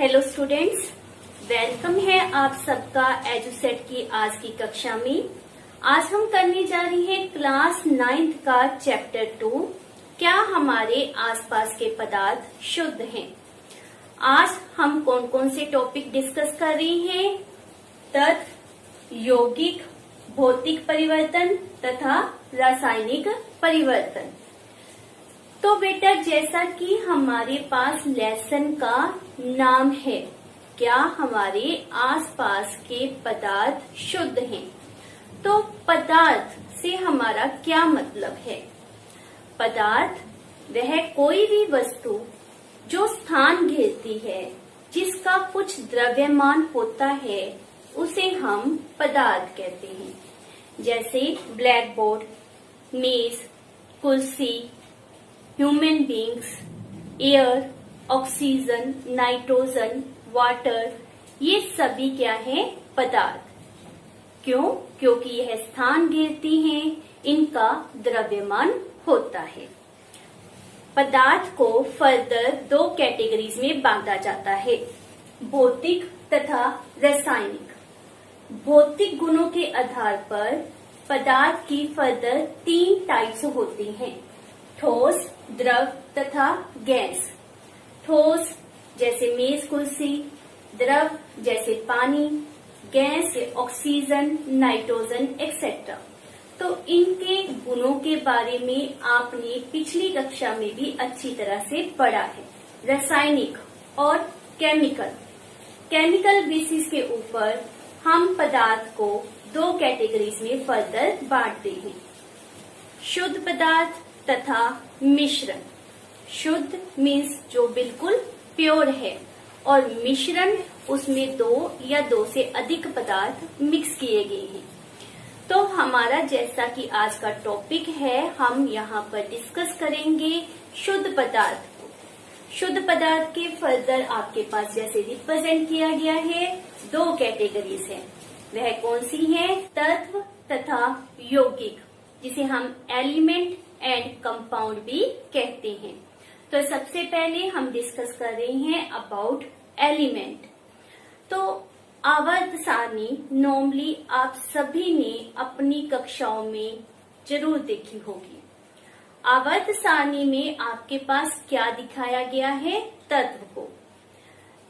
Hello students, welcome है आप सबका एजुसेट की आज की कक्षा में। आज हम करने जा रहे हैं क्लास 9th का चैप्टर 2, क्या हमारे आसपास के पदार्थ शुद्ध हैं। आज हम कौन कौन से टॉपिक डिस्कस कर रहे हैं? तत्व, यौगिक, भौतिक परिवर्तन तथा रासायनिक परिवर्तन। तो बेटा, जैसा कि हमारे पास लेसन का नाम है, क्या हमारे आसपास के पदार्थ शुद्ध हैं? तो पदार्थ से हमारा क्या मतलब है? पदार्थ वह कोई भी वस्तु जो स्थान घेरती है, जिसका कुछ द्रव्यमान होता है, उसे हम पदार्थ कहते हैं। जैसे ब्लैक बोर्ड, मेज, कुर्सी, human beings, air, oxygen, nitrogen, water, ये सभी क्या है? पदार्थ। क्यों? क्योंकि यह स्थान घेरती हैं, इनका द्रव्यमान होता है। पदार्थ को फर्दर 2 कैटेगरीज में बांटा जाता है, भौतिक तथा रासायनिक। भौतिक गुणों के आधार पर पदार्थ की फर्दर 3 टाइप्स होती हैं, ठोस, द्रव तथा गैस। ठोस जैसे मेज, कुर्सी, द्रव जैसे पानी, गैस ऑक्सीजन, नाइट्रोजन एक्सेट्रा। तो इनके गुणों के बारे में आपने पिछली कक्षा में भी अच्छी तरह से पढ़ा है। रासायनिक और केमिकल। केमिकल बेसिस के ऊपर हम पदार्थ को 2 कैटेगरीज में फर्दर बांटते हैं, शुद्ध पदार्थ तथा मिश्रण। शुद्ध मीन्स जो बिल्कुल प्योर है, और मिश्रण उसमें 2 या 2 से अधिक पदार्थ मिक्स किए गए हैं। तो हमारा जैसा कि आज का टॉपिक है, हम यहाँ पर डिस्कस करेंगे शुद्ध पदार्थ को। शुद्ध पदार्थ के फर्दर आपके पास जैसे रिप्रेजेंट किया गया है, 2 कैटेगरीज है। वह कौन सी है? तत्व तथा यौगिक, जिसे हम एलिमेंट एंड कंपाउंड भी कहते हैं। तो सबसे पहले हम डिस्कस कर रहे हैं अबाउट एलिमेंट। तो आवर्त सारणी नॉर्मली आप सभी ने अपनी कक्षाओं में जरूर देखी होगी। आवर्त सारणी में आपके पास क्या दिखाया गया है? तत्व को।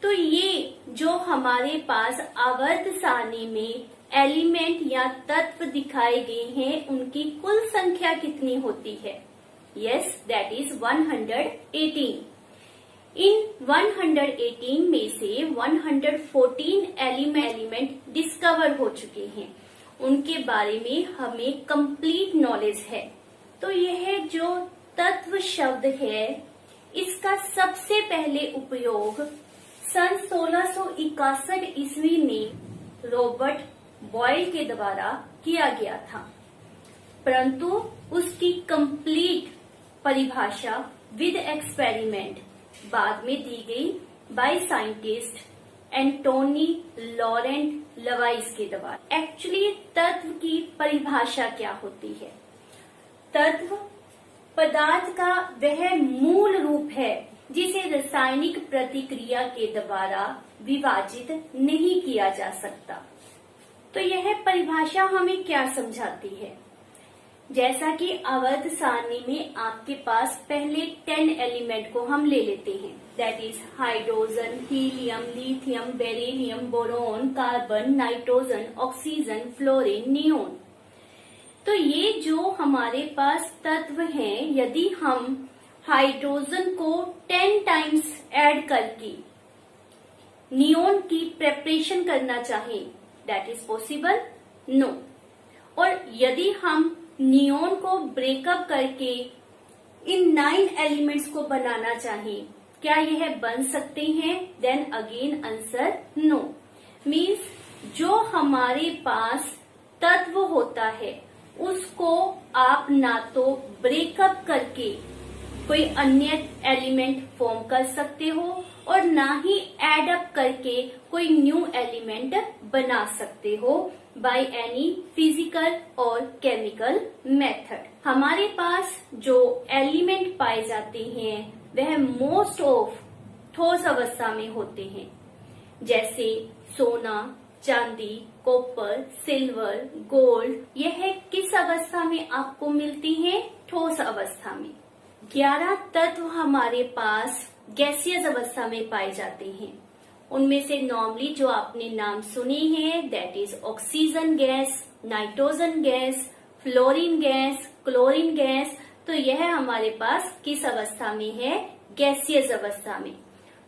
तो ये जो हमारे पास आवर्त सारणी में एलिमेंट या तत्व दिखाए गए हैं, उनकी कुल संख्या कितनी होती है? Yes, that is 118। इन 118 में से 114 एलिमेंट डिस्कवर हो चुके हैं, उनके बारे में हमें कंप्लीट नॉलेज है। तो यह जो तत्व शब्द है, इसका सबसे पहले उपयोग सन 1661 ईस्वी में रॉबर्ट बॉयल के द्वारा किया गया था, परंतु उसकी कंप्लीट परिभाषा विद एक्सपेरिमेंट बाद में दी गई बाय साइंटिस्ट एंटोनी लॉरेंट लवाइस के द्वारा। एक्चुअली तत्व की परिभाषा क्या होती है? तत्व पदार्थ का वह मूल रूप है जिसे रासायनिक प्रतिक्रिया के द्वारा विभाजित नहीं किया जा सकता। तो यह परिभाषा हमें क्या समझाती है? जैसा कि आवर्त सारणी में आपके पास पहले 10 एलिमेंट को हम ले लेते हैं, that is hydrogen, helium, lithium, beryllium, boron, carbon, nitrogen, oxygen, fluorine, neon. तो ये जो हमारे पास तत्व हैं, यदि हम हाइड्रोजन को 10 टाइम्स ऐड करके नियोन की प्रेपरेशन करना चाहें, दैट इज पॉसिबल? नो। और यदि हम नियोन को ब्रेकअप करके इन 9 एलिमेंट्स को बनाना चाहें, क्या यह बन सकते हैं? Then again answer no. Means जो हमारे पास तत्व होता है, उसको आप ना तो ब्रेकअप करके कोई अन्य एलिमेंट फॉर्म कर सकते हो, और ना ही एड अप करके कोई न्यू एलिमेंट बना सकते हो बाय एनी फिजिकल और केमिकल मेथड। हमारे पास जो एलिमेंट पाए जाते हैं, वह मोस्ट ऑफ ठोस अवस्था में होते हैं, जैसे सोना, चांदी, कॉपर, सिल्वर, गोल्ड। यह किस अवस्था में आपको मिलती है? ठोस अवस्था में। 11 तत्व हमारे पास गैसियस अवस्था में पाए जाते हैं। उनमें से नॉर्मली जो आपने नाम सुने हैं, that is oxygen gas, nitrogen gas, fluorine gas, chlorine gas. तो यह हमारे पास किस अवस्था में है? गैसियस अवस्था में।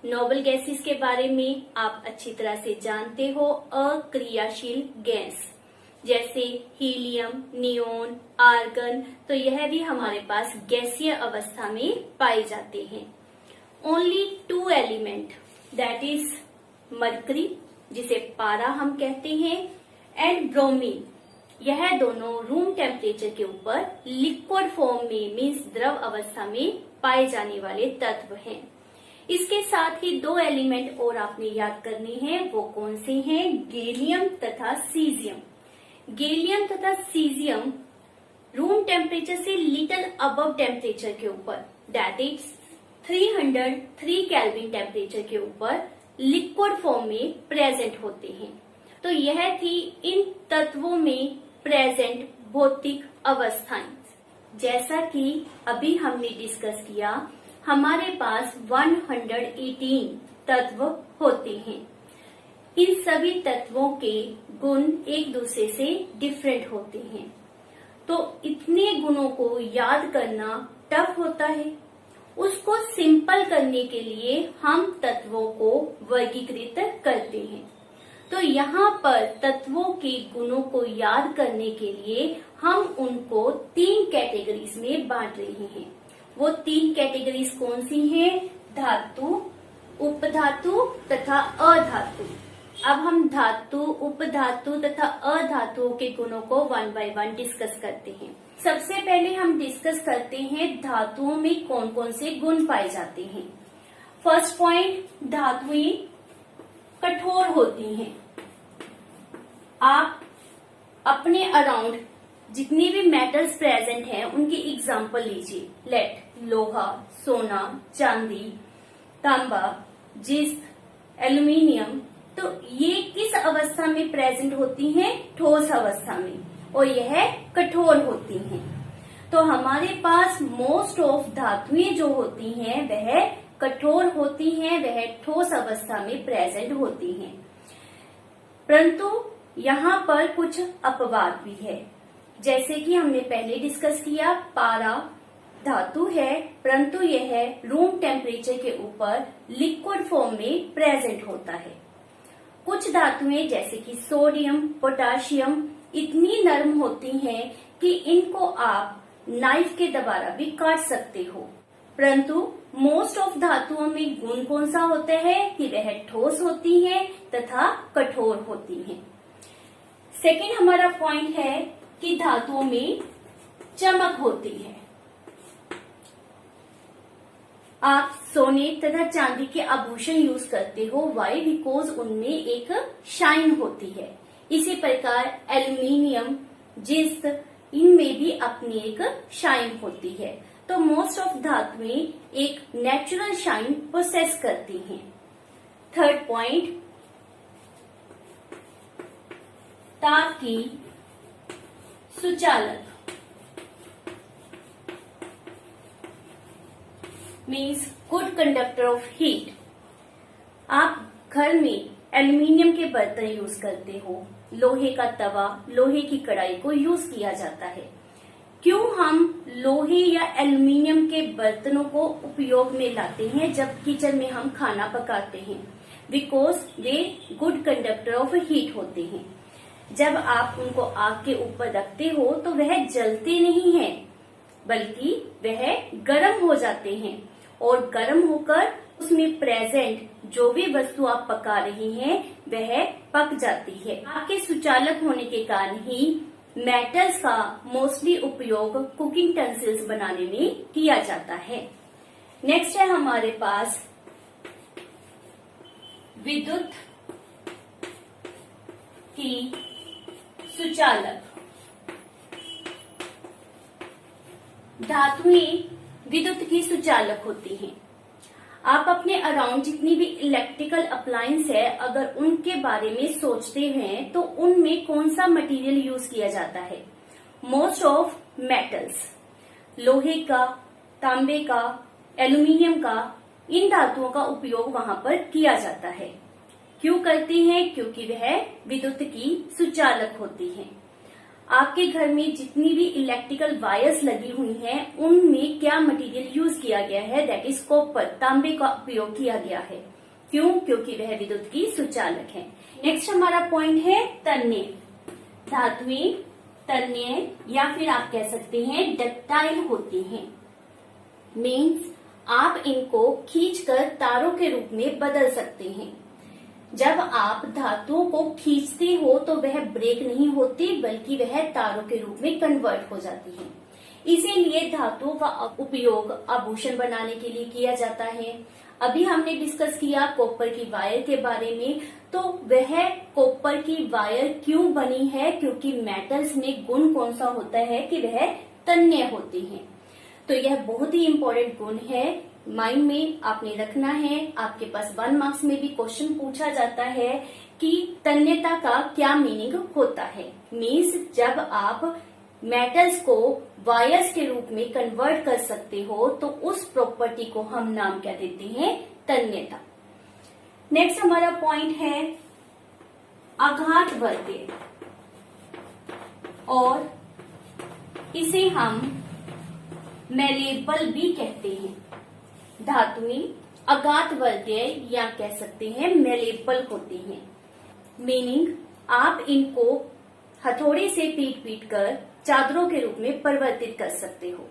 नोबल गैसेस के बारे में आप अच्छी तरह से जानते हो। अक्रियाशील गैस जैसे हीलियम, नियोन, आर्गन, तो यह भी हमारे पास गैसीय अवस्था में पाए जाते हैं। Only 2 element, that is mercury, जिसे पारा हम कहते हैं, एंड ब्रोमीन, यह दोनों रूम टेम्परेचर के ऊपर लिक्विड फॉर्म में मीन्स द्रव अवस्था में पाए जाने वाले तत्व हैं। इसके साथ ही 2 एलिमेंट और आपने याद करने हैं, वो कौन से हैं? गैलियम तथा सीजियम। गैलियम तथा सीजियम रूम टेम्परेचर से लिटिल अबव टेम्परेचर के ऊपर, दैट इज 303 केल्विन टेम्परेचर के ऊपर लिक्विड फॉर्म में प्रेजेंट होते हैं। तो यह थी इन तत्वों में प्रेजेंट भौतिक अवस्थाएं। जैसा कि अभी हमने डिस्कस किया, हमारे पास 118 तत्व होते हैं। इन सभी तत्वों के गुण एक दूसरे से डिफरेंट होते हैं, तो इतने गुणों को याद करना टफ होता है। उसको सिंपल करने के लिए हम तत्वों को वर्गीकृत करते हैं। तो यहाँ पर तत्वों के गुणों को याद करने के लिए हम उनको 3 कैटेगरीज में बांट रहे हैं। वो 3 कैटेगरीज कौन सी हैं? धातु, उपधातु तथा अधातु। अब हम धातु, उपधातु तथा अधातुओं के गुणों को 1 by 1 डिस्कस करते हैं। सबसे पहले हम डिस्कस करते हैं धातुओं में कौन कौन से गुण पाए जाते हैं। फर्स्ट पॉइंट, धातुएं कठोर होती हैं। आप अपने अराउंड जितने भी मेटल्स प्रेजेंट हैं उनकी एग्जांपल लीजिए। लेड, लोहा, सोना, चांदी, तांबा, जिस्त, एल्यूमिनियम। तो ये किस अवस्था में प्रेजेंट होती हैं? ठोस अवस्था में, और यह कठोर होती हैं। तो हमारे पास मोस्ट ऑफ धातुएं जो होती हैं वह कठोर होती हैं, वह ठोस अवस्था में प्रेजेंट होती हैं। परंतु यहाँ पर कुछ अपवाद भी है, जैसे कि हमने पहले डिस्कस किया, पारा धातु है परंतु यह रूम टेम्परेचर के ऊपर लिक्विड फॉर्म में प्रेजेंट होता है। कुछ धातुएं जैसे कि सोडियम, पोटाशियम इतनी नरम होती हैं कि इनको आप नाइफ के द्वारा भी काट सकते हो। परंतु मोस्ट ऑफ धातुओं में गुण कौन सा होता है कि वह ठोस होती हैं तथा कठोर होती हैं। सेकेंड हमारा पॉइंट है कि धातुओं में चमक होती है। आप सोने तथा चांदी के आभूषण यूज करते हो, वाई? बिकॉज उनमें एक शाइन होती है। इसी प्रकार एल्यूमिनियम, जिस्त, इनमें भी अपनी एक शाइन होती है। तो मोस्ट ऑफ धातुएं एक नेचुरल शाइन पोसेस करती हैं। थर्ड पॉइंट, ताकि सुचालक means good conductor of heat. आप घर में एल्यूमिनियम के बर्तन यूज करते हो, लोहे का तवा, लोहे की कढ़ाई को यूज किया जाता है। क्यों हम लोहे या एल्यूमिनियम के बर्तनों को उपयोग में लाते हैं जब किचन में हम खाना पकाते हैं? Because way good conductor of heat होते हैं। जब आप उनको आग के ऊपर रखते हो तो वह जलते नहीं हैं, बल्कि वह गर्म हो जाते हैं और गर्म होकर उसमें प्रेजेंट जो भी वस्तु आप पका रही हैं वह पक जाती है। आग के सुचालक होने के कारण ही मेटल्स का मोस्टली उपयोग कुकिंग टेंसिल्स बनाने में किया जाता है। नेक्स्ट है हमारे पास विद्युत की सुचालक। धातुएं विद्युत की सुचालक होती हैं। आप अपने अराउंड जितनी भी इलेक्ट्रिकल अप्लायंस है, अगर उनके बारे में सोचते हैं तो उनमें कौन सा मटेरियल यूज किया जाता है? मोस्ट ऑफ मेटल्स, लोहे का, तांबे का, एल्यूमिनियम का, इन धातुओं का उपयोग वहां पर किया जाता है। क्यों करते हैं? क्योंकि वह विद्युत की सुचालक होती हैं। आपके घर में जितनी भी इलेक्ट्रिकल वायर्स लगी हुई हैं, उनमें क्या मटेरियल यूज किया गया है? दैट इज कॉपर, तांबे का उपयोग किया गया है। क्यों? क्योंकि वह विद्युत की सुचालक है। नेक्स्ट हमारा पॉइंट है तन्य। धातुएं तन्य या फिर आप कह सकते हैं डक्टाइल होती हैं। मीन्स आप इनको खींचकर तारों के रूप में बदल सकते हैं। जब आप धातुओं को खींचते हो तो वह ब्रेक नहीं होती, बल्कि वह तारों के रूप में कन्वर्ट हो जाती है। इसीलिए धातुओं का उपयोग आभूषण बनाने के लिए किया जाता है। अभी हमने डिस्कस किया कॉपर की वायर के बारे में, तो वह कॉपर की वायर क्यों बनी है? क्योंकि मेटल्स में गुण कौन सा होता है कि वह तन्य होती है। तो यह बहुत ही इम्पोर्टेंट गुण है, माइंड में आपने रखना है। आपके पास 1 मार्क्स में भी क्वेश्चन पूछा जाता है कि तन्यता का क्या मीनिंग होता है। मीन्स जब आप मेटल्स को वायर्स के रूप में कन्वर्ट कर सकते हो तो उस प्रॉपर्टी को हम नाम क्या देते हैं? तन्यता। नेक्स्ट हमारा पॉइंट है आघातवर्तीय, और इसे हम मेलेबल भी कहते हैं। धातुएं आघातवर्तीय या कह सकते हैं मेलेबल होती हैं। मीनिंग आप इनको हथौड़े से पीट कर चादरों के रूप में परिवर्तित कर सकते हो।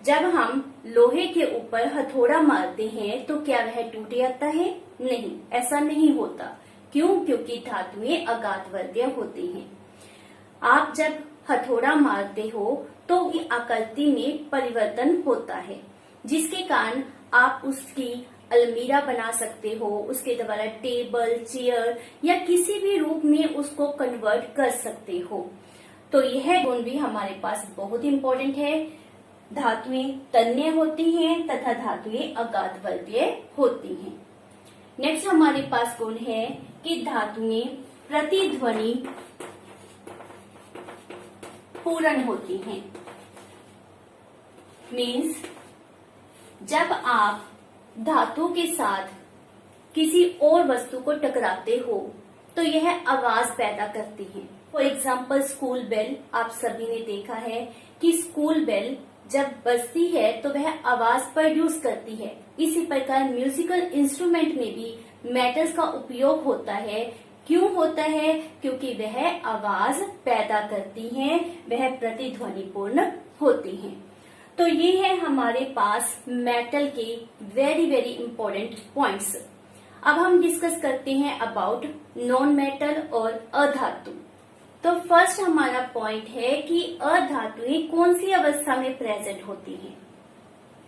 जब हम लोहे के ऊपर हथौड़ा मारते हैं तो क्या वह टूट जाता है? नहीं, ऐसा नहीं होता। क्यों? क्योंकि धातुएं आघातवर्तीय होती हैं। आप जब हथौड़ा मारते हो तो आकृति में परिवर्तन होता है, जिसके कारण आप उसकी अलमीरा बना सकते हो, उसके द्वारा टेबल, चेयर या किसी भी रूप में उसको कन्वर्ट कर सकते हो। तो यह गुण भी हमारे पास बहुत इंपॉर्टेंट है। धातुएं तन्य होती हैं तथा धातुएं आघातवर्तीय होती हैं। नेक्स्ट हमारे पास गुण है कि धातुएं प्रतिध्वनि पूर्ण होती हैं। मीन्स जब आप धातु के साथ किसी और वस्तु को टकराते हो तो यह आवाज पैदा करती है। फॉर एग्जाम्पल स्कूल बेल, आप सभी ने देखा है कि स्कूल बेल जब बजती है तो वह आवाज प्रोड्यूस करती है। इसी प्रकार म्यूजिकल इंस्ट्रूमेंट में भी मेटल्स का उपयोग होता है। क्यों होता है? क्योंकि वह आवाज पैदा करती हैं, वह प्रतिध्वनिपूर्ण होती हैं। तो ये है हमारे पास मेटल के वेरी वेरी इंपॉर्टेंट पॉइंट्स। अब हम डिस्कस करते हैं अबाउट नॉन मेटल और अधातु। तो फर्स्ट हमारा पॉइंट है कि अधातुएं कौन सी अवस्था में प्रेजेंट होती हैं।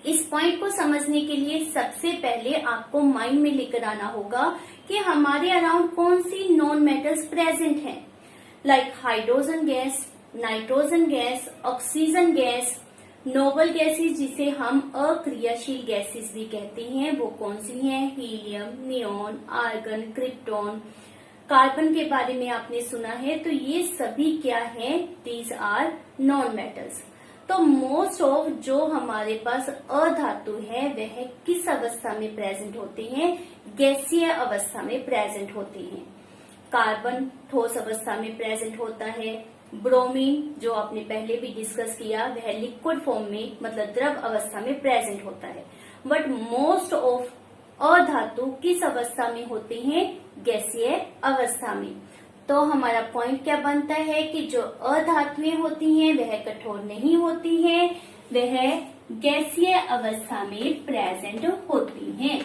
इस पॉइंट को समझने के लिए सबसे पहले आपको माइंड में लेकर आना होगा कि हमारे अराउंड कौन सी नॉन मेटल्स प्रेजेंट हैं, like hydrogen gas, nitrogen gas, oxygen gas, noble gases जिसे हम अक्रियाशील गैसेस भी कहते हैं, वो कौन सी हैं? Helium, neon, argon, krypton, carbon के बारे में आपने सुना है। तो ये सभी क्या है? These are non metals. तो मोस्ट ऑफ जो हमारे पास अधातु है वह किस अवस्था में प्रेजेंट होते हैं? गैसीय अवस्था में प्रेजेंट होते हैं। कार्बन ठोस अवस्था में प्रेजेंट होता है। ब्रोमीन जो आपने पहले भी डिस्कस किया वह लिक्विड फॉर्म में मतलब द्रव अवस्था में प्रेजेंट होता है। बट मोस्ट ऑफ अधातु किस अवस्था में होते हैं? गैसीय अवस्था में। तो हमारा पॉइंट क्या बनता है कि जो अधातुएं होती हैं वह कठोर नहीं होती हैं, वह गैसीय अवस्था में प्रेजेंट होती हैं।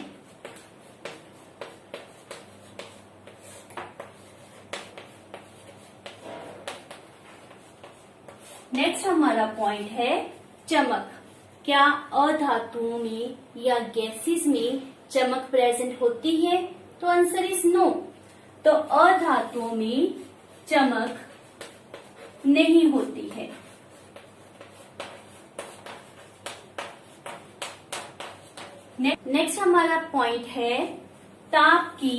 नेक्स्ट हमारा पॉइंट है चमक। क्या अधातुओं में या गैसेस में चमक प्रेजेंट होती है? तो आंसर इज नो। तो अधातुओं में चमक नहीं होती है। नेक्स्ट हमारा पॉइंट है ताप की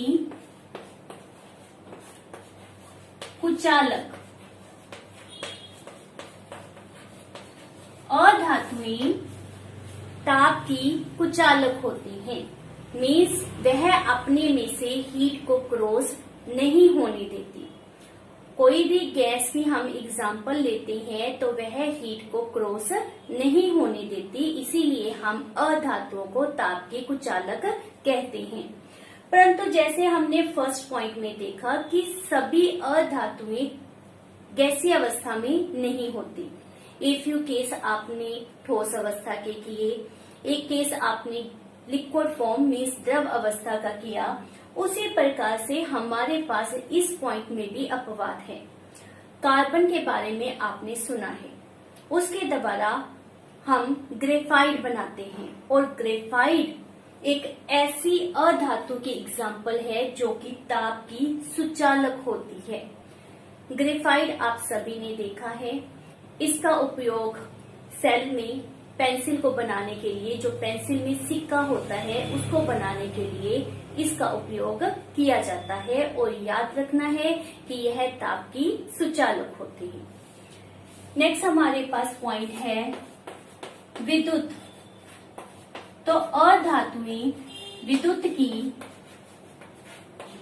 कुचालक। अधातुएं ताप की कुचालक होती हैं, मीन्स वह अपने में से हीट को क्रॉस नहीं होने देती। कोई भी गैस की हम एग्जाम्पल लेते हैं तो वह हीट को क्रॉस नहीं होने देती, इसीलिए हम अधातुओं को ताप के कुचालक कहते हैं। परंतु जैसे हमने फर्स्ट पॉइंट में देखा कि सभी अधातुएं गैसीय अवस्था में नहीं होती। एक few केस आपने ठोस अवस्था के किए, एक केस आपने लिक्विड फॉर्म मीन्स द्रव अवस्था का किया। उसी प्रकार से हमारे पास इस पॉइंट में भी अपवाद है। कार्बन के बारे में आपने सुना है, उसके द्वारा हम ग्रेफाइट बनाते हैं और ग्रेफाइट एक ऐसी अधातु की एग्जाम्पल है जो कि ताप की सुचालक होती है। ग्रेफाइट आप सभी ने देखा है, इसका उपयोग सेल में पेंसिल को बनाने के लिए, जो पेंसिल में सिक्का होता है उसको बनाने के लिए इसका उपयोग किया जाता है और याद रखना है कि यह ताप की सुचालक होती है। नेक्स्ट हमारे पास पॉइंट है विद्युत। तो अधातुएं विद्युत की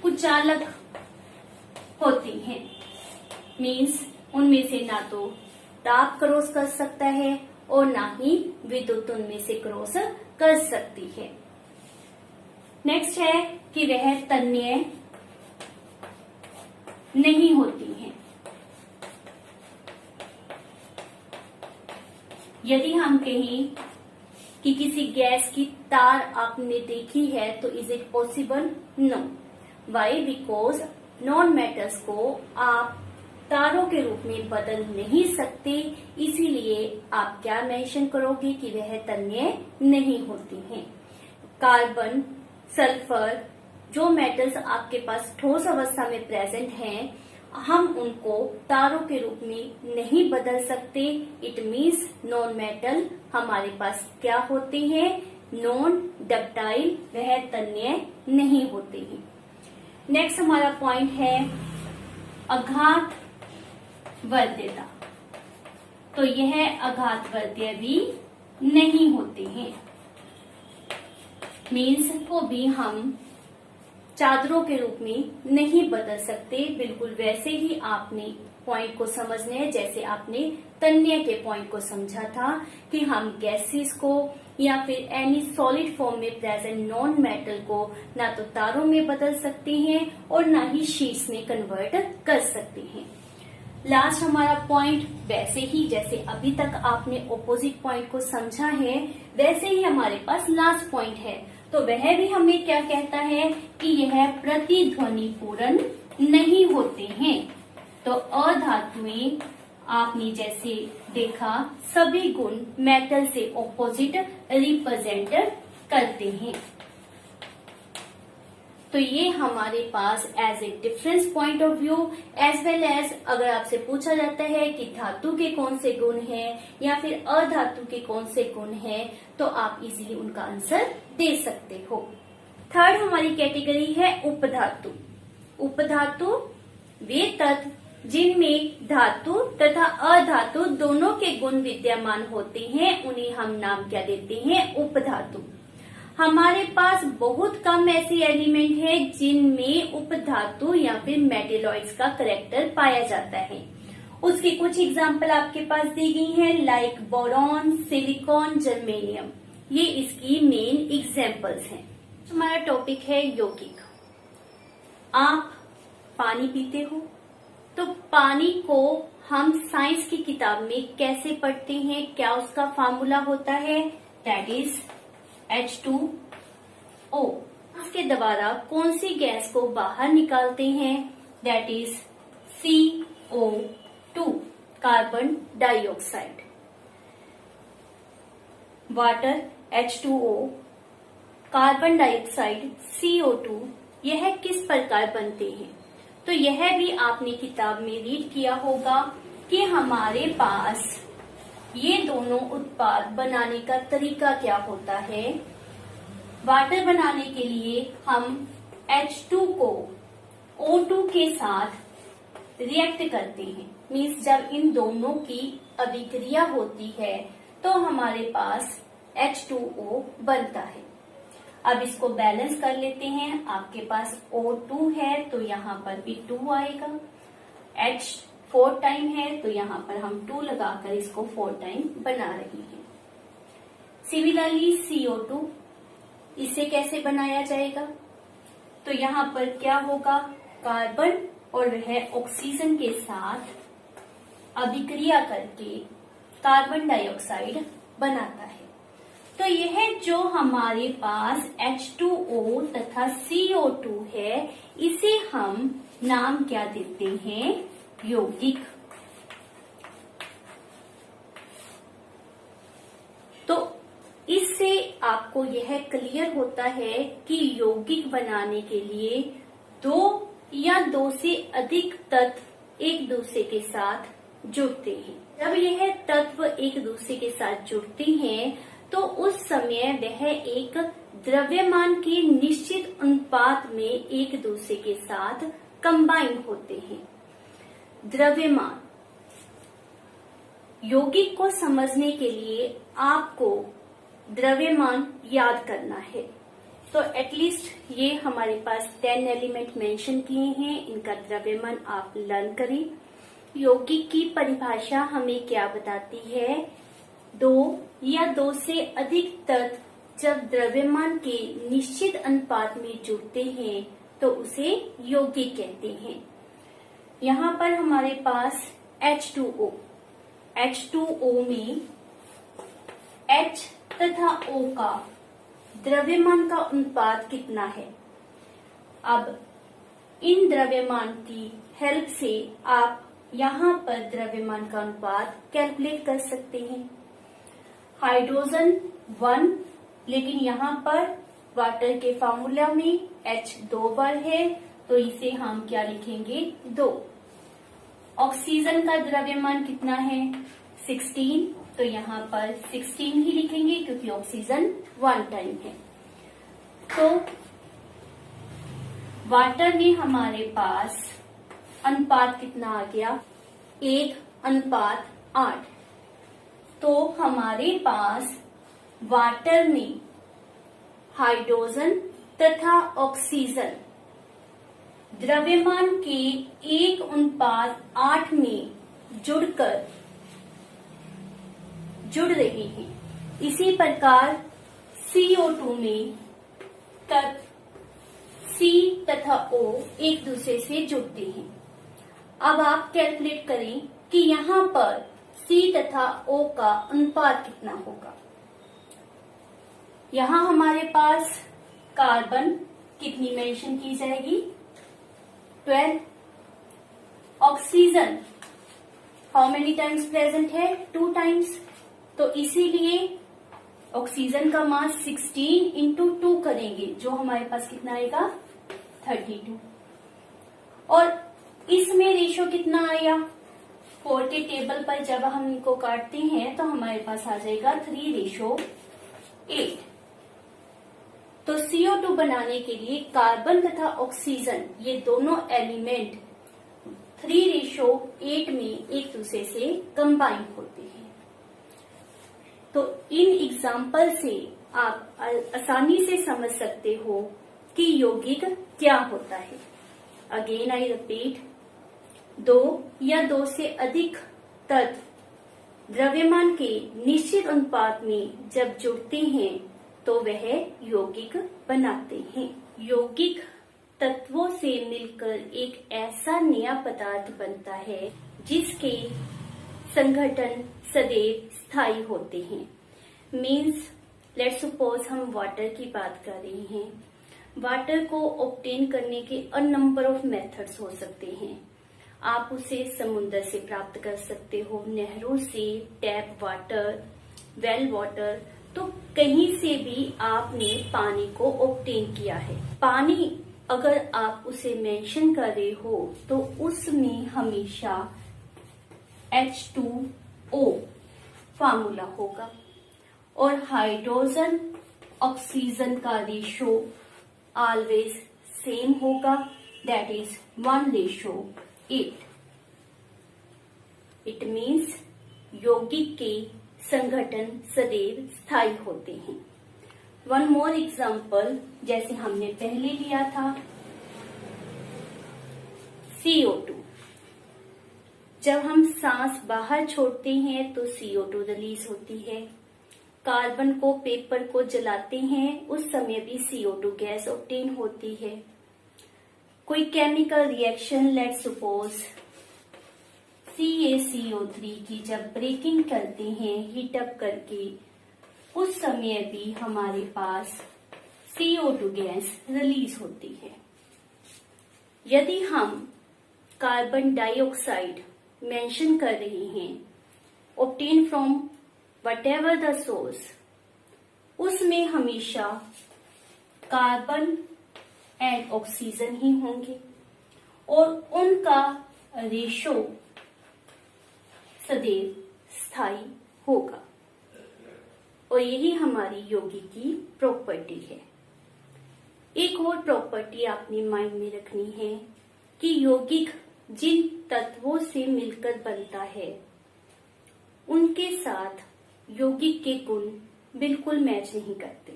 कुचालक होती हैं, मीन्स उनमें से ना तो ताप क्रॉस कर सकता है और ना ही विद्युत उनमें से क्रॉस कर सकती है। नेक्स्ट है कि वह तन्य नहीं होती हैं। यदि हम कहें कि किसी गैस की तार आपने देखी है तो is it possible? No. Why? Because non metals को आप तारों के रूप में बदल नहीं सकते, इसीलिए आप क्या मेंशन करोगे कि वह तन्य नहीं होती हैं। कार्बन, सल्फर, जो मेटल्स आपके पास ठोस अवस्था में प्रेजेंट हैं, हम उनको तारों के रूप में नहीं बदल सकते। इट मीन्स नॉन मेटल हमारे पास क्या होते हैं? नॉन डक्टाइल, वह तन्य नहीं होते हैं। नेक्स्ट हमारा पॉइंट है अघात वर्ध्यता। तो यह अघात वर्ध्य भी नहीं होते हैं, मीन्स को भी हम चादरों के रूप में नहीं बदल सकते। बिल्कुल वैसे ही आपने पॉइंट को समझने हैं जैसे आपने तन्य के पॉइंट को समझा था कि हम गैसेस को या फिर एनी सॉलिड फॉर्म में प्रेजेंट नॉन मेटल को ना तो तारों में बदल सकते हैं और ना ही शीट्स में कन्वर्ट कर सकते हैं। लास्ट हमारा पॉइंट वैसे ही जैसे अभी तक आपने ऑपोजिट पॉइंट को समझा है, वैसे ही हमारे पास लास्ट पॉइंट है। तो वह भी हमें क्या कहता है कि यह प्रतिध्वनि पूर्ण नहीं होते हैं। तो अधातुएं आपने जैसे देखा सभी गुण मेटल से ऑपोजिट रिप्रेजेंट करते हैं। तो ये हमारे पास as a difference point of view as well as अगर आपसे पूछा जाता है कि धातु के कौन से गुण हैं या फिर अधातु के कौन से गुण हैं, तो आप इजीली उनका आंसर दे सकते हो। थर्ड हमारी कैटेगरी है उपधातु। उपधातु वे तत्व जिनमें धातु तथा अधातु दोनों के गुण विद्यमान होते हैं, उन्हें हम नाम क्या देते हैं? उपधातु। हमारे पास बहुत कम ऐसे एलिमेंट है जिनमें उपधातु या फिर मेटेलॉइड्स का करैक्टर पाया जाता है। उसकी कुछ एग्जाम्पल आपके पास दी गई हैं, लाइक बोरॉन, सिलिकॉन, जर्मेनियम। ये इसकी मेन एग्जाम्पल्स हैं। हमारा टॉपिक है यौगिक। आप पानी पीते हो तो पानी को हम साइंस की किताब में कैसे पढ़ते हैं? क्या उसका फार्मूला होता है? That is H2O। इसके द्वारा कौन सी गैस को बाहर निकालते हैं? That is CO2, carbon dioxide. Water H2O, carbon dioxide CO2, यह किस प्रकार बनते हैं? तो यह भी आपने किताब में रीड किया होगा कि हमारे पास ये दोनों उत्पाद बनाने का तरीका क्या होता है। वाटर बनाने के लिए हम H2 को O2 के साथ रिएक्ट करते हैं। मीन्स जब इन दोनों की अभिक्रिया होती है तो हमारे पास H2O बनता है। अब इसको बैलेंस कर लेते हैं। आपके पास O2 है तो यहाँ पर भी 2 आएगा। H 4 टाइम है तो यहाँ पर हम 2 लगाकर इसको 4 टाइम बना रहे हैं। सिमिलरली CO2, इसे कैसे बनाया जाएगा? तो यहाँ पर क्या होगा, कार्बन और वह ऑक्सीजन के साथ अभिक्रिया करके कार्बन डाइऑक्साइड बनाता है। तो यह जो हमारे पास H2O तथा CO2 है, इसे हम नाम क्या देते हैं? यौगिक। तो इससे आपको यह क्लियर होता है कि यौगिक बनाने के लिए 2 या 2 से अधिक तत्व एक दूसरे के साथ जुड़ते हैं। जब यह तत्व एक दूसरे के साथ जुड़ते हैं तो उस समय वह एक द्रव्यमान के निश्चित अनुपात में एक दूसरे के साथ कंबाइन होते हैं। द्रव्यमान, यौगिक को समझने के लिए आपको द्रव्यमान याद करना है। तो एटलीस्ट ये हमारे पास 10 एलिमेंट मेंशन किए हैं, इनका द्रव्यमान आप लर्न करें। यौगिक की परिभाषा हमें क्या बताती है? 2 या 2 से अधिक तत्व जब द्रव्यमान के निश्चित अनुपात में जुड़ते हैं तो उसे यौगिक कहते हैं। यहाँ पर हमारे पास H2O में H तथा O का द्रव्यमान का अनुपात कितना है? अब इन द्रव्यमान की हेल्प से आप यहाँ पर द्रव्यमान का अनुपात कैलकुलेट कर सकते हैं। हाइड्रोजन 1, लेकिन यहाँ पर वाटर के फॉर्मूला में H 2 बार है तो इसे हम क्या लिखेंगे? 2। ऑक्सीजन का द्रव्यमान कितना है? 16, तो यहाँ पर 16 ही लिखेंगे क्योंकि ऑक्सीजन 1 टाइम है। तो वाटर में हमारे पास अनुपात कितना आ गया? 1:8। तो हमारे पास वाटर में हाइड्रोजन तथा ऑक्सीजन द्रव्यमान के 1:8 में जुड़ रहे हैं। इसी प्रकार CO2 में तत्व C तथा O एक दूसरे से जुड़ते हैं। अब आप कैलकुलेट करें कि यहाँ पर C तथा O का अनुपात कितना होगा। यहाँ हमारे पास कार्बन कितनी मेंशन की जाएगी? 12। Oxygen how many times present है? 2 टाइम्स। तो इसीलिए ऑक्सीजन का मास 16 इंटू 2 करेंगे, जो हमारे पास कितना आएगा? 32। और इसमें रेशो कितना आया? 4 के टेबल पर जब हम इनको काटते हैं तो हमारे पास आ जाएगा 3:8। तो CO2 बनाने के लिए कार्बन तथा ऑक्सीजन ये दोनों एलिमेंट 3:8 में एक दूसरे से कंबाइन होते हैं। तो इन एग्जाम्पल से आप आसानी से समझ सकते हो कि यौगिक क्या होता है। अगेन आई रिपीट, 2 या 2 से अधिक तत्व द्रव्यमान के निश्चित अनुपात में जब जुड़ते हैं तो वह यौगिक बनाते हैं। यौगिक तत्वों से मिलकर एक ऐसा नया पदार्थ बनता है जिसके संगठन सदैव स्थायी होते हैं। मीन्स लेट्स सपोज हम वाटर की बात कर रहे हैं। वाटर को ऑब्टेन करने के अ नंबर ऑफ मेथड्स हो सकते हैं। आप उसे समुद्र से प्राप्त कर सकते हो, नहरों से, टैप वाटर, वेल वाटर, तो कहीं से भी आपने पानी को ऑब्टेन किया है। पानी अगर आप उसे मेंशन कर रहे हो तो उसमें हमेशा H2O फार्मूला होगा और हाइड्रोजन ऑक्सीजन का रेशो ऑलवेज सेम होगा, दैट इज 1:8। इट मीन्स यौगिक के संगठन सदैव स्थायी होते हैं। वन मोर एग्जाम्पल, जैसे हमने पहले लिया था CO2। जब हम सांस बाहर छोड़ते हैं तो CO2 रिलीज होती है। कार्बन को, पेपर को जलाते हैं, उस समय भी CO2 गैस ऑब्टेन होती है। कोई chemical reaction, let's suppose CaCO3 की जब ब्रेकिंग करते हैं हीट अप करके, उस समय भी हमारे पास CO2 गैस रिलीज होती है। यदि हम कार्बन डाइऑक्साइड मेंशन कर रहे हैं obtain from whatever the source, उसमें हमेशा कार्बन एंड ऑक्सीजन ही होंगे और उनका रेशो सदैव स्थायी होगा, और यही हमारी यौगिक की प्रॉपर्टी है। एक और प्रॉपर्टी आपने माइंड में रखनी है कि यौगिक जिन तत्वों से मिलकर बनता है उनके साथ यौगिक के गुण बिल्कुल मैच नहीं करते।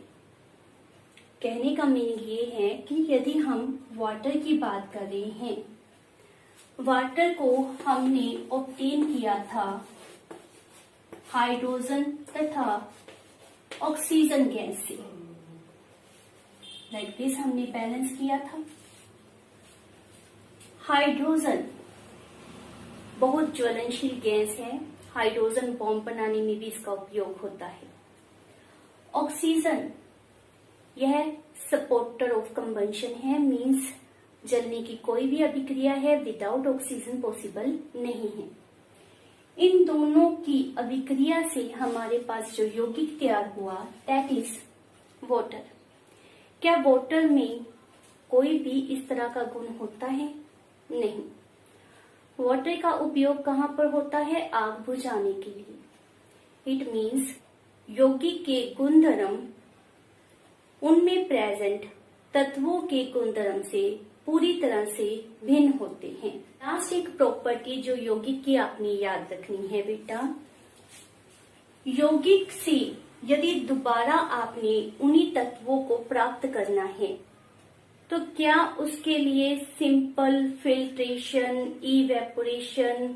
कहने का मीनिंग ये है कि यदि हम वाटर की बात कर रहे हैं, वाटर को हमने ऑब्टेन किया था हाइड्रोजन तथा ऑक्सीजन गैस से, लाइक दिस हमने बैलेंस किया था। हाइड्रोजन बहुत ज्वलनशील गैस है, हाइड्रोजन बॉम्ब बनाने में भी इसका उपयोग होता है। ऑक्सीजन यह सपोर्टर ऑफ कंबंशन है, मींस जलने की कोई भी अभिक्रिया है विदाउट ऑक्सीजन पॉसिबल नहीं है। इन दोनों की अभिक्रिया से हमारे पास जो यौगिक तैयार हुआ दैट इज वाटर। क्या वाटर में कोई भी इस तरह का गुण होता है? नहीं। वाटर का उपयोग कहाँ पर होता है? आग बुझाने के लिए। इट मीन्स यौगिक के गुणधर्म उनमें प्रेजेंट तत्वों के गुणधर्म से पूरी तरह से भिन्न होते हैं। लास्ट एक प्रॉपर्टी जो यौगिक की आपने याद रखनी है बेटा, यौगिक से यदि दोबारा आपने उन्हीं तत्वों को प्राप्त करना है तो क्या उसके लिए सिंपल फिल्ट्रेशन, इवेपोरेशन,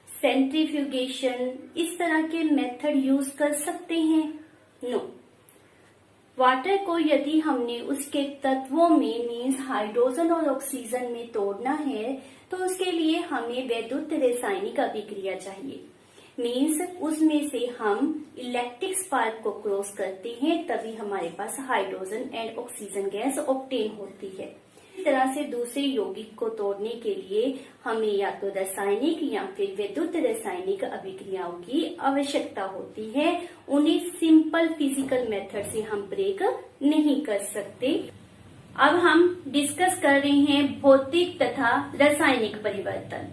सेंट्रीफ्यूगेशन इस तरह के मेथड यूज कर सकते हैं? नो। वाटर को यदि हमने उसके तत्वों में मीन्स हाइड्रोजन और ऑक्सीजन में तोड़ना है तो उसके लिए हमें वैद्युत रासायनिक अभिक्रिया चाहिए। मीन्स उसमें से हम इलेक्ट्रिक स्पार्क को क्रॉस करते हैं, तभी हमारे पास hydrogen and oxygen gas obtain होती है। इस तरह से दूसरे यौगिक को तोड़ने के लिए हमें या तो रासायनिक या फिर वैद्युत रासायनिक अभिक्रियाओं की आवश्यकता होती है। उन्हें सिंपल फिजिकल मेथड से हम ब्रेक नहीं कर सकते। अब हम डिस्कस कर रहे हैं भौतिक तथा रासायनिक परिवर्तन।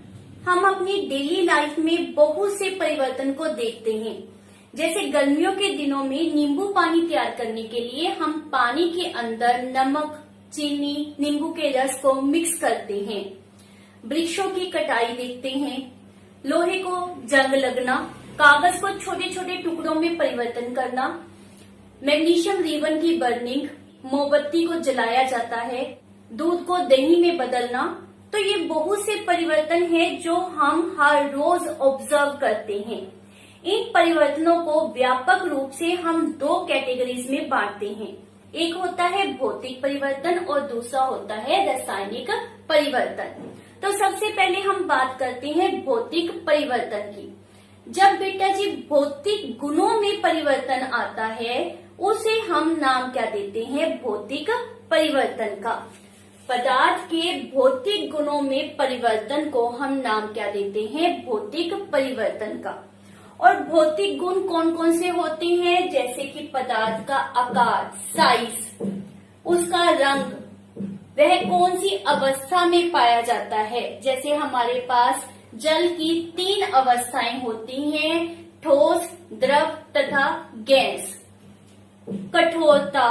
हम अपनी डेली लाइफ में बहुत से परिवर्तन को देखते हैं। जैसे गर्मियों के दिनों में नींबू पानी तैयार करने के लिए हम पानी के अंदर नमक, चीनी, नींबू के रस को मिक्स करते हैं। वृक्षों की कटाई देखते हैं, लोहे को जंग लगना, कागज को छोटे छोटे टुकड़ों में परिवर्तन करना, मैग्नीशियम रिबन की बर्निंग, मोमबत्ती को जलाया जाता है, दूध को दही में बदलना। तो ये बहुत से परिवर्तन हैं जो हम हर रोज ऑब्जर्व करते हैं। इन परिवर्तनों को व्यापक रूप से हम दो कैटेगरीज में बांटते हैं। एक होता है भौतिक परिवर्तन और दूसरा होता है रासायनिक परिवर्तन। तो सबसे पहले हम बात करते हैं भौतिक परिवर्तन की। जब बेटा जी भौतिक गुणों में परिवर्तन आता है उसे हम नाम क्या देते हैं? भौतिक परिवर्तन का। पदार्थ के भौतिक गुणों में परिवर्तन को हम नाम क्या देते हैं? भौतिक परिवर्तन का। और भौतिक गुण कौन कौन से होते हैं? जैसे कि पदार्थ का आकार, साइज, उसका रंग, वह कौन सी अवस्था में पाया जाता है। जैसे हमारे पास जल की 3 अवस्थाएं होती हैं, ठोस, द्रव तथा गैस। कठोरता,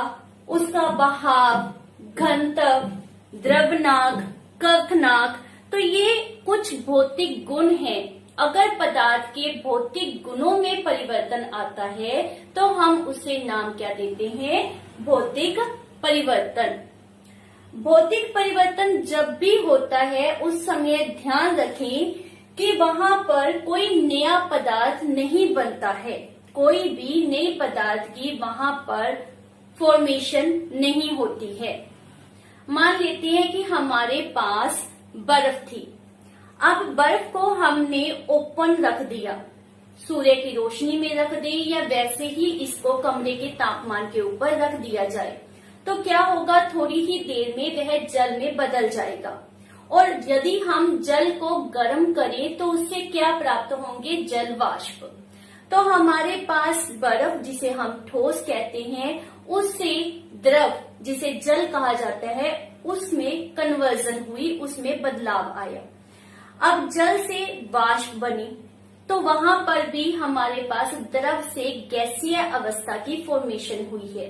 उसका बहाव, घनत्व, द्रवनाक, कवकनाक। तो ये कुछ भौतिक गुण हैं। अगर पदार्थ के भौतिक गुणों में परिवर्तन आता है तो हम उसे नाम क्या देते हैं? भौतिक परिवर्तन। भौतिक परिवर्तन जब भी होता है उस समय ध्यान रखें कि वहां पर कोई नया पदार्थ नहीं बनता है, कोई भी नए पदार्थ की वहां पर फॉर्मेशन नहीं होती है। मान लेते हैं कि हमारे पास बर्फ थी। अब बर्फ को हमने ओपन रख दिया, सूर्य की रोशनी में रख दे या वैसे ही इसको कमरे के तापमान के ऊपर रख दिया जाए तो क्या होगा? थोड़ी ही देर में वह जल में बदल जाएगा। और यदि हम जल को गर्म करें तो उससे क्या प्राप्त होंगे? जल वाष्प। तो हमारे पास बर्फ, जिसे हम ठोस कहते हैं, उससे द्रव, जिसे जल कहा जाता है, उसमें कन्वर्जन हुई, उसमें बदलाव आया। अब जल से वाष्प बनी तो वहां पर भी हमारे पास द्रव से गैसीय अवस्था की फॉर्मेशन हुई है।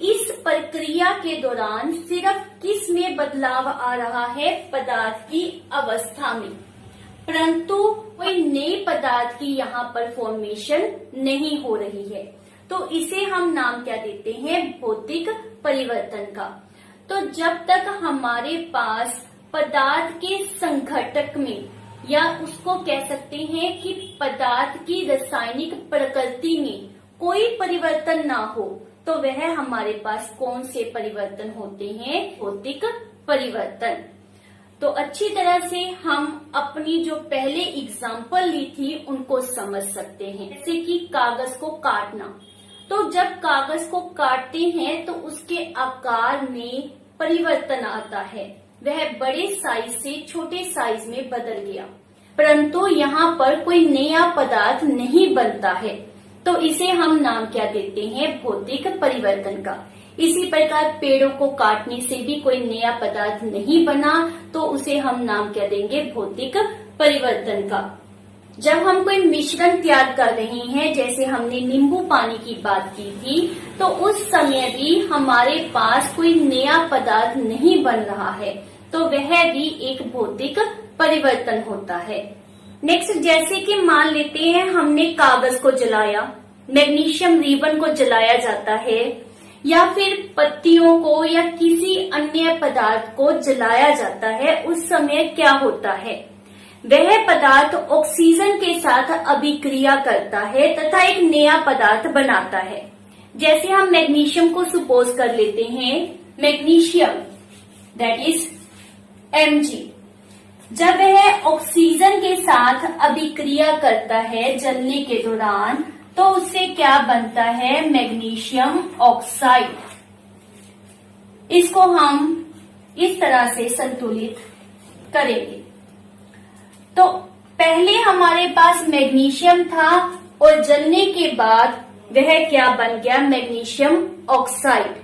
इस प्रक्रिया के दौरान सिर्फ किस में बदलाव आ रहा है? पदार्थ की अवस्था में, परंतु कोई नए पदार्थ की यहाँ पर फॉर्मेशन नहीं हो रही है। तो इसे हम नाम क्या देते हैं? भौतिक परिवर्तन का। तो जब तक हमारे पास पदार्थ के संघटक में, या उसको कह सकते हैं कि पदार्थ की रासायनिक प्रकृति में कोई परिवर्तन ना हो, तो वह हमारे पास कौन से परिवर्तन होते हैं? भौतिक परिवर्तन। तो अच्छी तरह से हम अपनी जो पहले एग्जाम्पल ली थी उनको समझ सकते हैं। जैसे कि कागज को काटना, तो जब कागज को काटते हैं तो उसके आकार में परिवर्तन आता है, वह बड़े साइज से छोटे साइज में बदल गया, परंतु यहाँ पर कोई नया पदार्थ नहीं बनता है। तो इसे हम नाम क्या देते हैं? भौतिक परिवर्तन का। इसी प्रकार पेड़ों को काटने से भी कोई नया पदार्थ नहीं बना, तो उसे हम नाम क्या देंगे? भौतिक परिवर्तन का। जब हम कोई मिश्रण तैयार कर रहे हैं, जैसे हमने नींबू पानी की बात की थी, तो उस समय भी हमारे पास कोई नया पदार्थ नहीं बन रहा है, तो वह भी एक भौतिक परिवर्तन होता है। नेक्स्ट, जैसे कि मान लेते हैं हमने कागज को जलाया, मैग्नीशियम रिबन को जलाया जाता है, या फिर पत्तियों को या किसी अन्य पदार्थ को जलाया जाता है, उस समय क्या होता है? वह पदार्थ ऑक्सीजन के साथ अभिक्रिया करता है तथा एक नया पदार्थ बनाता है। जैसे हम मैग्नीशियम को सपोज कर लेते हैं, मैग्नीशियम दैट इज Mg, जब वह ऑक्सीजन के साथ अभिक्रिया करता है जलने के दौरान, तो उससे क्या बनता है? Magnesium oxide. इसको हम इस तरह से संतुलित करेंगे। तो पहले हमारे पास मैग्नीशियम था और जलने के बाद वह क्या बन गया? मैग्नीशियम ऑक्साइड,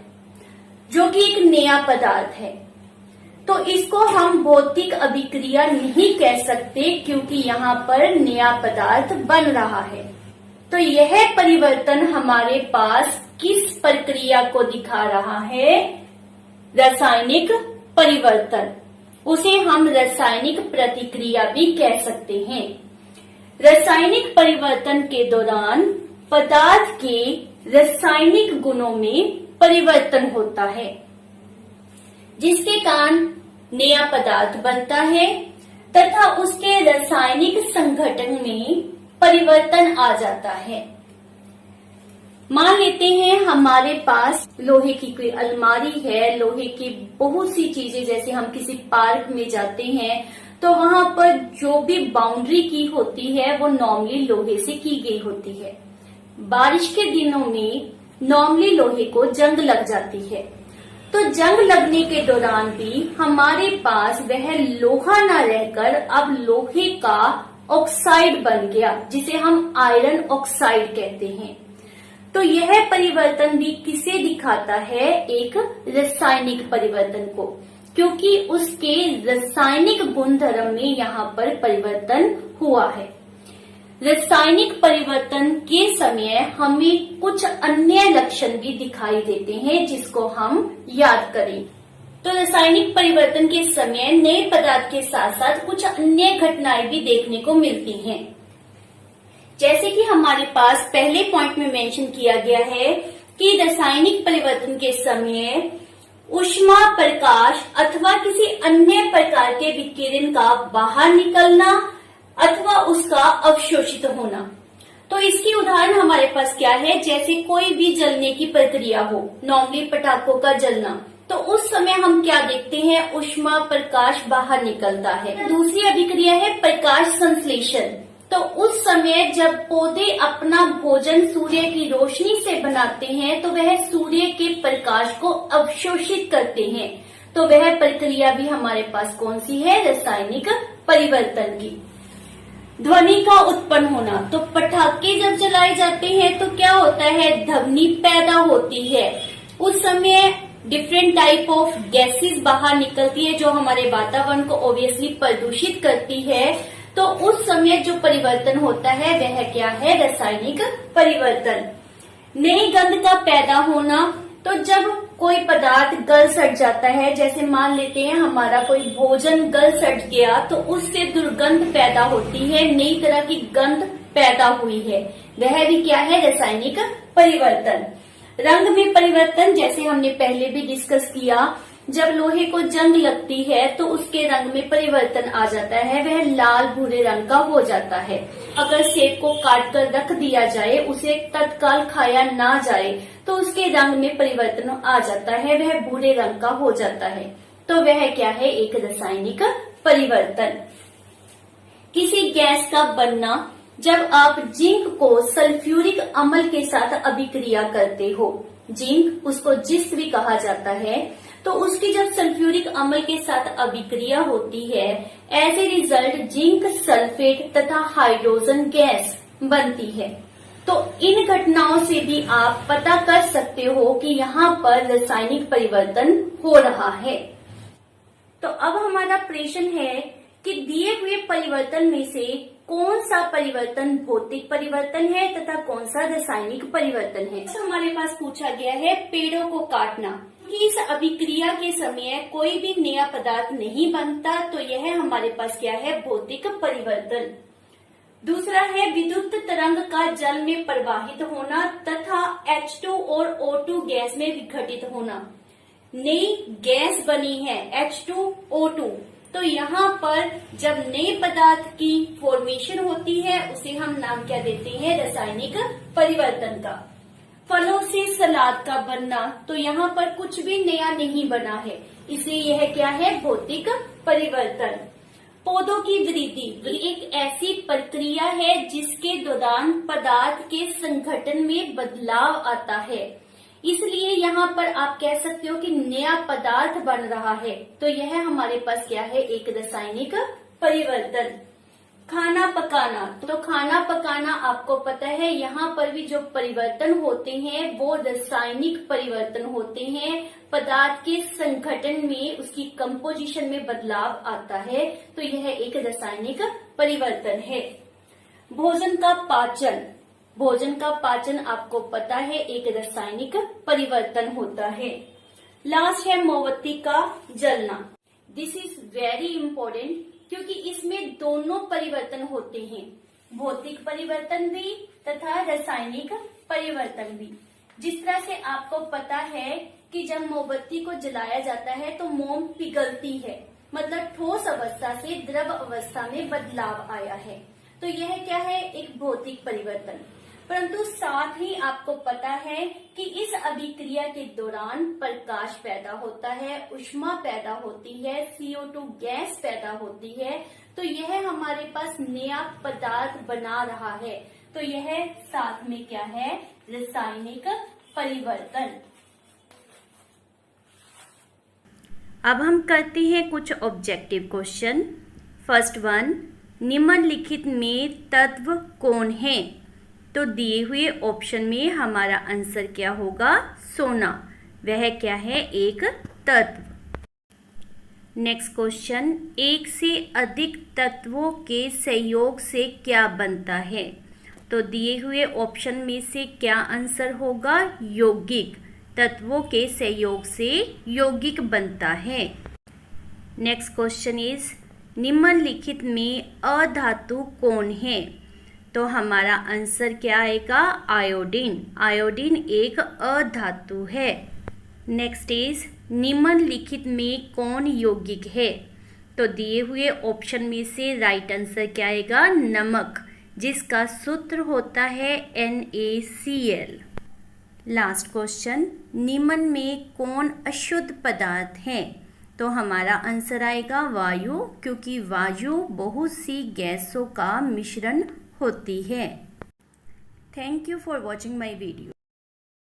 जो कि एक नया पदार्थ है। तो इसको हम भौतिक अभिक्रिया नहीं कह सकते, क्योंकि यहाँ पर नया पदार्थ बन रहा है। तो यह परिवर्तन हमारे पास किस प्रक्रिया को दिखा रहा है? रासायनिक परिवर्तन। उसे हम रासायनिक प्रतिक्रिया भी कह सकते हैं। रासायनिक परिवर्तन के दौरान पदार्थ के रासायनिक गुणों में परिवर्तन होता है, जिसके कारण नया पदार्थ बनता है तथा उसके रासायनिक संघटन में परिवर्तन आ जाता है। मान लेते हैं हमारे पास लोहे की कोई अलमारी है, लोहे की बहुत सी चीजें, जैसे हम किसी पार्क में जाते हैं तो वहां पर जो भी बाउंड्री की होती है वो नॉर्मली लोहे से की गई होती है। बारिश के दिनों में नॉर्मली लोहे को जंग लग जाती है, तो जंग लगने के दौरान भी हमारे पास वह लोहा न रहकर अब लोहे का ऑक्साइड बन गया, जिसे हम आयरन ऑक्साइड कहते हैं। तो यह परिवर्तन भी किसे दिखाता है? एक रासायनिक परिवर्तन को, क्योंकि उसके रासायनिक गुणधर्म में यहाँ पर परिवर्तन हुआ है। रासायनिक परिवर्तन के समय हमें कुछ अन्य लक्षण भी दिखाई देते हैं जिसको हम याद करें। तो रासायनिक परिवर्तन के समय नए पदार्थ के साथ साथ कुछ अन्य घटनाएं भी देखने को मिलती हैं। जैसे कि हमारे पास पहले पॉइंट में मेंशन किया गया है कि रासायनिक परिवर्तन के समय ऊष्मा, प्रकाश अथवा किसी अन्य प्रकार के विकिरण का बाहर निकलना अथवा उसका अवशोषित होना। तो इसकी उदाहरण हमारे पास क्या है, जैसे कोई भी जलने की प्रक्रिया हो, नॉर्मली पटाखों का जलना, तो उस समय हम क्या देखते हैं, ऊष्मा, प्रकाश बाहर निकलता है। दूसरी अभिक्रिया है प्रकाश संश्लेषण। तो उस समय जब पौधे अपना भोजन सूर्य की रोशनी से बनाते हैं तो वह सूर्य के प्रकाश को अवशोषित करते हैं। तो वह प्रक्रिया भी हमारे पास कौन सी है, रासायनिक परिवर्तन की। ध्वनि का उत्पन्न होना, तो पटाखे जब जलाए जाते हैं तो क्या होता है, ध्वनि पैदा होती है। उस समय डिफरेंट टाइप ऑफ गैसेस बाहर निकलती है जो हमारे वातावरण को ऑब्वियसली प्रदूषित करती है। तो उस समय जो परिवर्तन होता है वह क्या है, रासायनिक परिवर्तन। नई गंध का पैदा होना, तो जब कोई पदार्थ गल सड़ जाता है, जैसे मान लेते हैं हमारा कोई भोजन गल सड़ गया तो उससे दुर्गंध पैदा होती है, नई तरह की गंध पैदा हुई है, वह भी क्या है, रासायनिक परिवर्तन। रंग में परिवर्तन, जैसे हमने पहले भी डिस्कस किया, जब लोहे को जंग लगती है तो उसके रंग में परिवर्तन आ जाता है, वह लाल भूरे रंग का हो जाता है। अगर सेब को काट कर रख दिया जाए, उसे तत्काल खाया ना जाए तो उसके रंग में परिवर्तन आ जाता है, वह भूरे रंग का हो जाता है। तो वह क्या है, एक रासायनिक परिवर्तन। किसी गैस का बनना, जब आप जिंक को सल्फ्यूरिक अम्ल के साथ अभिक्रिया करते हो, जिंक उसको जिस्ट भी कहा जाता है, तो उसकी जब सल्फ्यूरिक अम्ल के साथ अभिक्रिया होती है, as a result zinc sulphate तथा हाइड्रोजन गैस बनती है। तो इन घटनाओं से भी आप पता कर सकते हो कि यहाँ पर रासायनिक परिवर्तन हो रहा है। तो अब हमारा प्रश्न है कि दिए हुए परिवर्तन में से कौन सा परिवर्तन भौतिक परिवर्तन है तथा कौन सा रासायनिक परिवर्तन है। तो हमारे पास पूछा गया है पेड़ों को काटना, कि इस अभिक्रिया के समय कोई भी नया पदार्थ नहीं बनता, तो यह हमारे पास क्या है, भौतिक परिवर्तन। दूसरा है विद्युत तरंग का जल में प्रवाहित होना तथा H2 और O2 गैस में विघटित होना। नई गैस बनी है H2O2, तो यहाँ पर जब नए पदार्थ की फॉर्मेशन होती है उसे हम नाम क्या देते हैं, रासायनिक परिवर्तन का। फलों से सलाद का बनना, तो यहाँ पर कुछ भी नया नहीं बना है, इसलिए यह क्या है, भौतिक परिवर्तन। पौधों की वृद्धि एक ऐसी प्रक्रिया है जिसके दौरान पदार्थ के संगठन में बदलाव आता है, इसलिए यहाँ पर आप कह सकते हो कि नया पदार्थ बन रहा है, तो यह हमारे पास क्या है, एक रासायनिक परिवर्तन। खाना पकाना, तो खाना पकाना आपको पता है यहाँ पर भी जो परिवर्तन होते हैं वो रासायनिक परिवर्तन होते हैं। पदार्थ के संगठन में उसकी कंपोजिशन में बदलाव आता है, तो यह एक रासायनिक परिवर्तन है। भोजन का पाचन, भोजन का पाचन आपको पता है एक रासायनिक परिवर्तन होता है। लास्ट है मोमबत्ती का जलना। दिस इज वेरी इंपॉर्टेंट क्योंकि इसमें दोनों परिवर्तन होते हैं, भौतिक परिवर्तन भी तथा रासायनिक परिवर्तन भी। जिस तरह से आपको पता है कि जब मोमबत्ती को जलाया जाता है तो मोम पिघलती है, मतलब ठोस अवस्था से द्रव अवस्था में बदलाव आया है, तो यह क्या है, एक भौतिक परिवर्तन। परंतु साथ ही आपको पता है कि इस अभिक्रिया के दौरान प्रकाश पैदा होता है, ऊष्मा पैदा होती है, CO2 गैस पैदा होती है, तो यह हमारे पास नया पदार्थ बना रहा है, तो यह साथ में क्या है, रासायनिक परिवर्तन। अब हम करते हैं कुछ ऑब्जेक्टिव क्वेश्चन। फर्स्ट वन, निम्नलिखित में तत्व कौन है? तो दिए हुए ऑप्शन में हमारा आंसर क्या होगा, सोना। वह क्या है, एक तत्व। नेक्स्ट क्वेश्चन, एक से अधिक तत्वों के संयोग से क्या बनता है? तो दिए हुए ऑप्शन में से क्या आंसर होगा? यौगिक। तत्वों के संयोग से यौगिक बनता है। नेक्स्ट क्वेश्चन इज, निम्नलिखित में अधातु कौन है? तो हमारा आंसर क्या आएगा? आयोडीन। आयोडीन एक अधातु है। नेक्स्ट इज, निम्नलिखित में कौन यौगिक है? तो दिए हुए ऑप्शन में से राइट आंसर क्या आएगा? नमक, जिसका सूत्र होता है NaCl। लास्ट क्वेश्चन, निम्न में कौन अशुद्ध पदार्थ है? तो हमारा आंसर आएगा वायु, क्योंकि वायु बहुत सी गैसों का मिश्रण होती है। Thank you for watching my video.